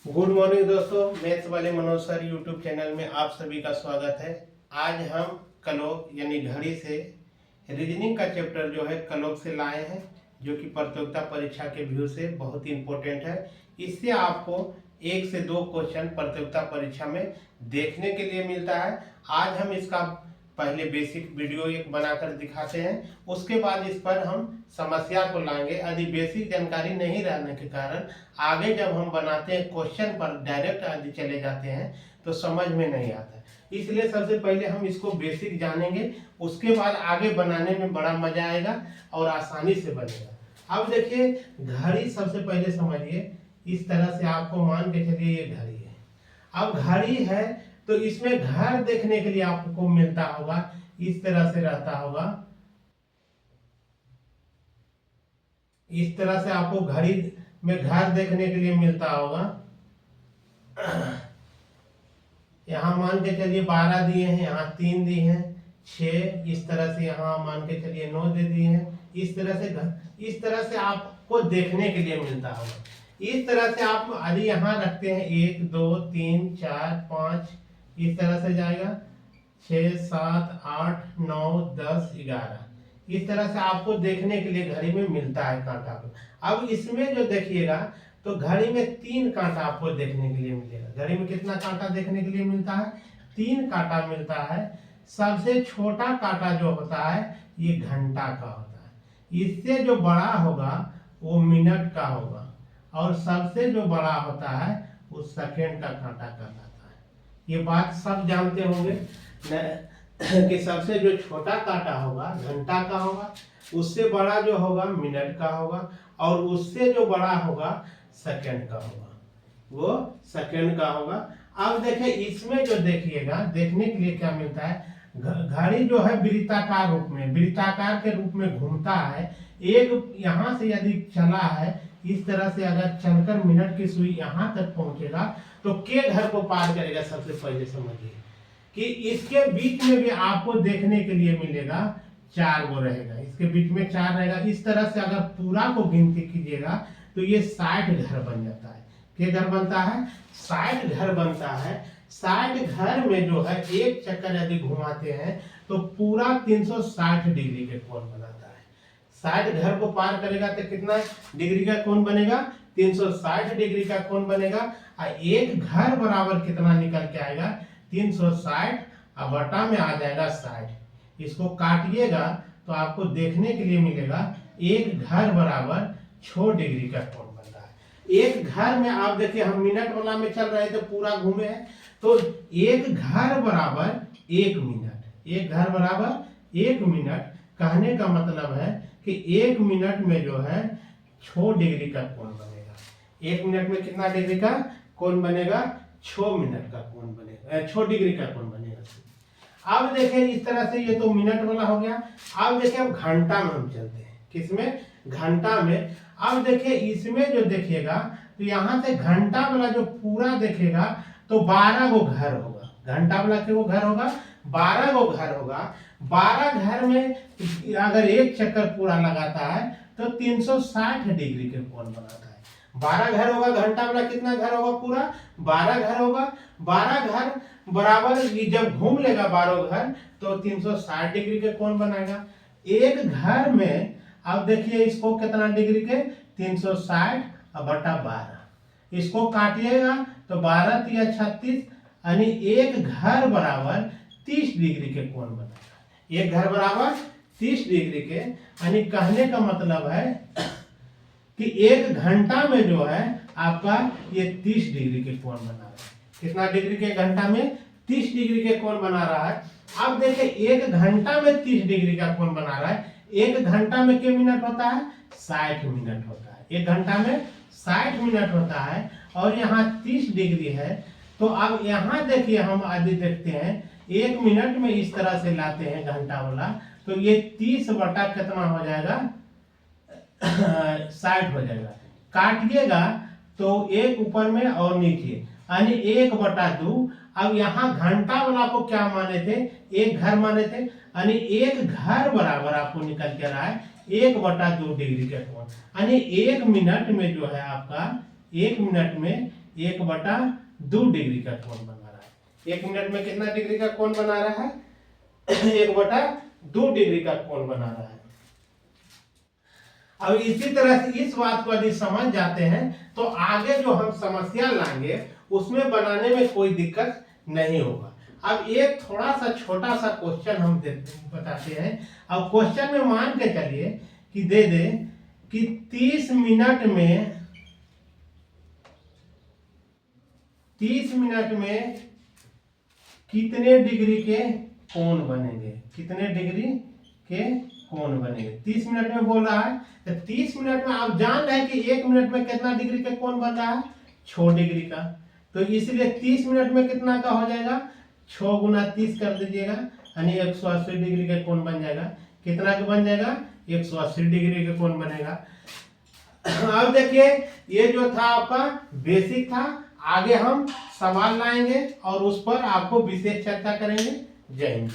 Good morning दोस्तों, maths वाले Manoj sir YouTube channel में आप सभी का स्वागत है। आज हम कलोक यानी घड़ी से रीजनिंग का चैप्टर जो है कलोक से लाए हैं, जो कि प्रतियोगिता परीक्षा के व्यू से बहुत ही इम्पोर्टेंट है। इससे आपको 1 से 2 क्वेश्चन प्रतियोगिता परीक्षा में देखने के लिए मिलता है। आज हम इसका पहले बेसिक वीडियो एक बनाकर दिखाते हैं, उसके बाद इस पर हम समस्या को लाएंगे। यदि बेसिक जानकारी नहीं रहने के कारण आगे जब हम बनाते हैं क्वेश्चन पर डायरेक्ट यदि चले जाते हैं तो समझ में नहीं आता है। इसलिए सबसे पहले हम इसको बेसिक जानेंगे, उसके बाद आगे बनाने में बड़ा मजा आएगा और आसानी से बनेगा। अब देखिए, घड़ी सबसे पहले समझिए। इस तरह से आपको मान के चलिए ये घड़ी है। अब घड़ी है तो इसमें घर देखने के लिए आपको मिलता होगा, इस तरह से रहता होगा। इस तरह से आपको घड़ी में घर देखने के लिए मिलता होगा। यहाँ मान के चलिए 12 दिए हैं, यहाँ 3 दिए हैं, 6, इस तरह से यहाँ मान के चलिए 9 दे दिए हैं। इस तरह से आपको देखने के लिए मिलता होगा। इस तरह से आप यदि यहाँ रखते हैं 1 2 3 4 5, इस तरह से जाएगा 6 7 8 9 10 11। इस तरह से आपको देखने के लिए घड़ी में मिलता है कांटा को। अब इसमें जो देखिएगा तो घड़ी में 3 कांटा आपको देखने के लिए मिलेगा। घड़ी में कितना कांटा देखने के लिए मिलता है? 3 कांटा मिलता है। सबसे छोटा कांटा जो होता है ये घंटा का होता है। इससे जो बड़ा होगा वो मिनट का होगा, और सबसे जो बड़ा होता है वो सेकेंड का कांटा कहलाता है। ये बात सब जानते होंगे कि सबसे जो छोटा कांटा होगा घंटा का होगा, उससे बड़ा जो होगा मिनट का होगा, और उससे जो बड़ा होगा सेकंड का होगा, वो सेकंड का होगा। अब देखिए, इसमें जो देखिएगा देखने के लिए क्या मिलता है, घड़ी जो है वृत्ताकार के रूप में घूमता है। एक यहाँ से यदि चला है इस तरह से, अगर चलकर मिनट की सुई यहाँ तक पहुंचेगा तो के घर को पार करेगा। सबसे पहले समझिए कि इसके बीच में भी आपको देखने के लिए मिलेगा 4 गो रहेगा, इसके बीच में 4 रहेगा। इस तरह से अगर पूरा को गिनती कीजिएगा तो ये 60 घर बन जाता है। क्या घर बनता है? 60 घर बनता है। 60 घर में जो है एक चक्कर यदि घुमाते हैं तो पूरा 360 डिग्री के कोण बनाता है। 60 घर को पार करेगा तो कितना डिग्री का कोण बनेगा? 360 डिग्री का कोण बनेगा। और एक घर बराबर कितना निकल के आएगा? 360 और बटा में आ जाएगा 60। इसको काटिएगा तो आपको देखने के लिए मिलेगा एक घर बराबर 6 डिग्री का कोण बन रहा है। एक घर में आप देखिए, हम मिनट वाला में चल रहे थे, पूरा घूमे हैं, तो एक घर बराबर 1 मिनट। एक घर बराबर 1 मिनट कहने का मतलब है कि 1 मिनट में जो है 6 डिग्री का कोण बनेगा। 1 मिनट में कितना डिग्री का कोण बनेगा? 6 मिनट का कोण बनेगा, 6 डिग्री का कोण बनेगा। अब देखिए, इस तरह से ये तो मिनट वाला हो गया। अब देखिए, अब घंटा में हम चलते हैं। किसमें? घंटा में। अब देखिए, इसमें जो देखिएगा तो यहाँ से घंटा वाला जो पूरा देखेगा तो 12 गो घर होगा। घंटा वाला के वो घर होगा 12 गो घर होगा। 12 घर में अगर एक चक्कर पूरा लगाता है तो 360 डिग्री के कोण बनाता है। 12 घर होगा, घंटा वाला कितना घर होगा? पूरा 12 घर होगा। 12 घर बराबर जब घूम लेगा 12 घर तो 360 डिग्री के कोण बनाएगा। एक घर में अब देखिए इसको कितना डिग्री के? 360 बटा 12। इसको काटिएगा तो 12 तिया 36, यानी एक घर बराबर 30 डिग्री के कोण बनाएगा। एक घर बराबर 30 डिग्री के, यानी कहने का मतलब है कि 1 घंटा में जो है आपका ये 30 डिग्री के कोण बना रहा है। कितना डिग्री के? घंटा में 30 डिग्री के कोण बना रहा है। अब देखिए, 1 घंटा में 30 डिग्री का कोण बना रहा है। 1 घंटा में कितने मिनट होता है? 60 मिनट होता है। 1 घंटा में 60 मिनट होता है, और यहाँ 30 डिग्री है। तो अब यहाँ देखिए, हम आगे देखते हैं 1 मिनट में इस तरह से लाते हैं घंटा वाला, तो ये 30 बटा कितना हो जाएगा? 60 हो जाएगा। काटिएगा तो एक ऊपर में और नीचे, यानी 1/2। अब यहाँ घंटा वाला को क्या माने थे? एक घर माने थे, यानी एक घर बराबर आपको निकल के रहा है 1/2 डिग्री के कोण, यानी 1 मिनट में जो है आपका 1 मिनट में 1/2 डिग्री का कोण बना रहा है। 1 मिनट में कितना डिग्री का कोण बना रहा है? 1/2 डिग्री का कोण बना रहा है। अब इसी तरह से इस बात को यदि समझ जाते हैं तो आगे जो हम समस्या लाएंगे उसमें बनाने में कोई दिक्कत नहीं होगा। अब एक थोड़ा सा छोटा सा क्वेश्चन हम बताते हैं। अब क्वेश्चन में मान के चलिए कि दे दे कि 30 मिनट में कितने डिग्री के कोण बनेंगे? कितने डिग्री के कोण बनेंगे? 30 मिनट में बोल रहा है तो 30 मिनट में आप जान रहे हैं कि 1 मिनट में कितना डिग्री का कोण बन रहा है? 6 डिग्री का। तो इसलिए 30 मिनट में कितना का हो जाएगा? 6 गुना 30 कर दीजिएगा, यानी 180 डिग्री का कोण बन जाएगा। कितना का बन जाएगा? 180 डिग्री का कोण बनेगा। अब देखिए ये जो था आपका बेसिक था। आगे हम सवाल लाएंगे और उस पर आपको विशेष चर्चा करेंगे। जय हिंद।